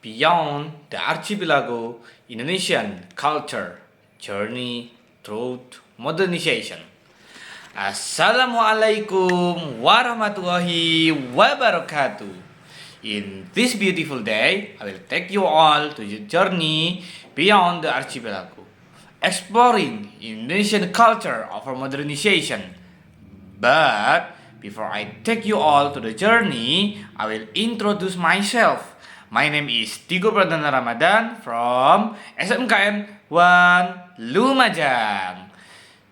Beyond the Archipelago Indonesian Culture Journey Through Modernization. Assalamualaikum warahmatullahi wabarakatuh. In this beautiful day, I will take you all to the journey beyond the archipelago, exploring Indonesian culture of modernization. But before I take you all to the journey, I will introduce myself. My name is Tigo Pradana Ramadan from SMKN 1 Lumajang.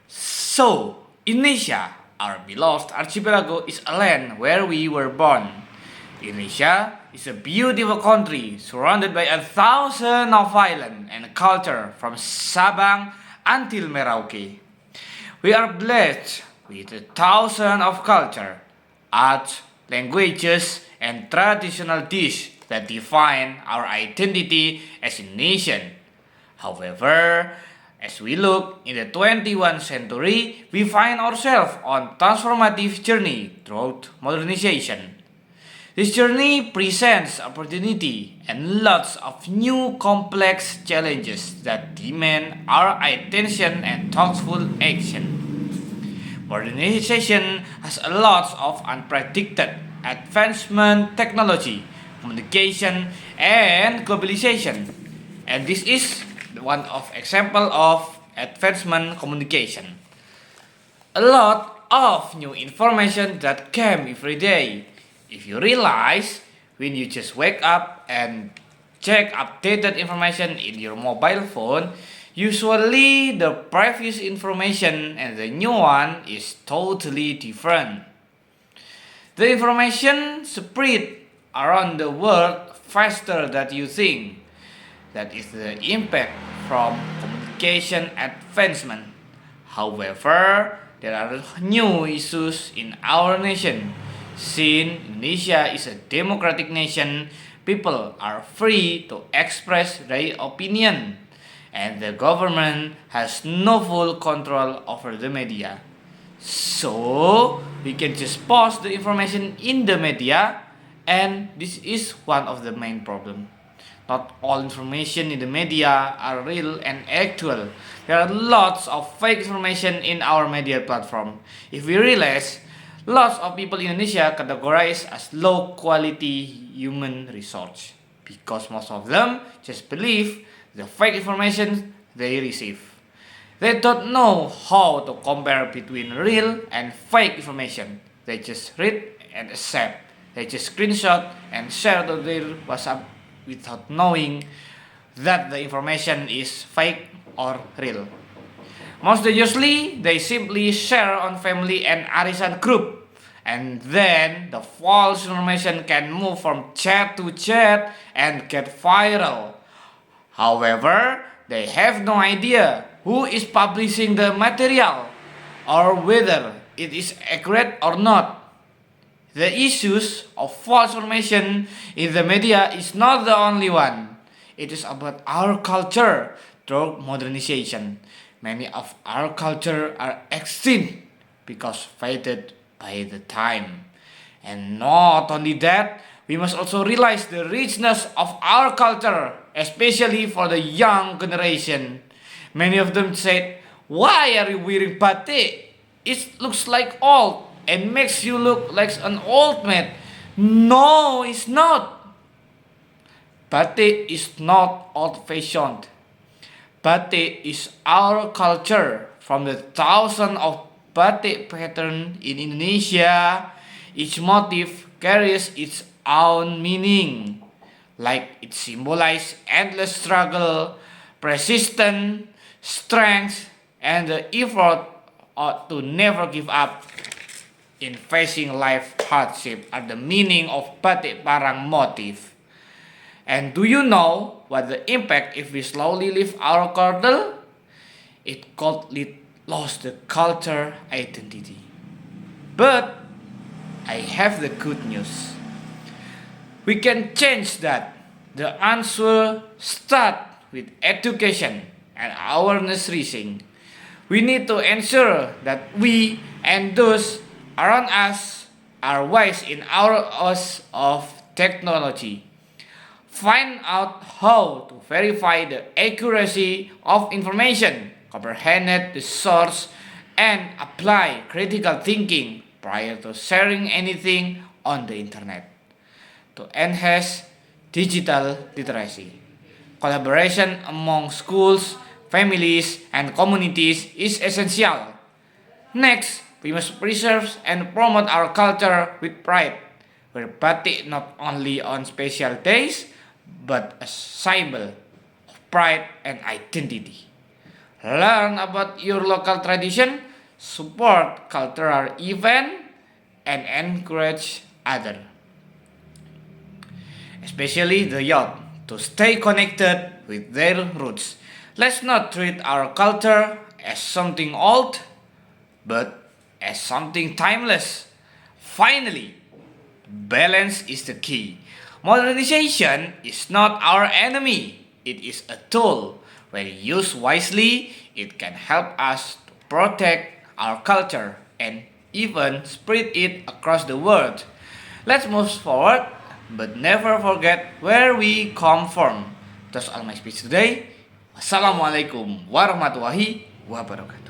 So, Indonesia, our beloved archipelago, is a land where we were born. Indonesia is a beautiful country surrounded by 1,000 of islands and culture from Sabang until Merauke. We are blessed with 1,000 of culture, arts, languages, and traditional dishes that define our identity as a nation. However, as we look in the 21st century, we find ourselves on transformative journey through modernization. This journey presents opportunity and lots of new complex challenges that demand our attention and thoughtful action. Modernization has a lot of unpredicted advancement technology, communication, and globalization. And this is one of example of advancement communication. A lot of new information that came every day. If you realize, when you just wake up and check updated information in your mobile phone, usually the previous information and the new one is totally different. The information spread around the world faster than you think. That is the impact from communication advancement. However, there are new issues in our nation. Since Indonesia is a democratic nation, people are free to express their opinion, and the government has no full control over the media. So, we can just post the information in the media, and this is one of the main problems. Not all information in the media are real and actual. There are lots of fake information in our media platform. If we realize, lots of people in Indonesia categorized as low quality human resource because most of them just believe the fake information they receive. They don't know how to compare between real and fake information. They just read and accept. They just screenshot and share to their WhatsApp without knowing that the information is fake or real. Most usually, they simply share on family and arisan group, and then the false information can move from chat to chat and get viral. However, they have no idea who is publishing the material or whether it is accurate or not. The issues of false information in the media is not the only one. It is about our culture through modernization. Many of our culture are extinct because faded by the time. And not only that, we must also realize the richness of our culture, especially for the young generation. Many of them said, "Why are you wearing batik? It looks like old and makes you look like an old man." No, it's not. Batik is not old-fashioned. Batik is our culture. From the thousands of batik pattern in Indonesia, each motif carries its own meaning. Like it symbolizes endless struggle, persistence, strength, and the effort to never give up in facing life hardship are the meaning of batik parang motif. And do you know what the impact if we slowly leave our culture? It could lost the culture identity. But I have the good news. We can change that. The answer starts with education and awareness raising. We need to ensure that we and those around us are wise in our use of technology. find out how to verify the accuracy of information, comprehend the source, and apply critical thinking prior to sharing anything on the internet. To enhance digital literacy, collaboration among schools, families, and communities is essential. Next, we must preserve and promote our culture with pride. Wear batik not only on special days, but a symbol of pride and identity. Learn about your local tradition, support cultural event, and encourage others, especially the youth, to stay connected with their roots. Let's not treat our culture as something old, but as something timeless. Finally, balance is the key. Modernization is not our enemy, it is a tool. When used wisely, it can help us to protect our culture and even spread it across the world. Let's move forward, but never forget where we come from. That's all my speech today. Wassalamualaikum warahmatullahi wabarakatuh.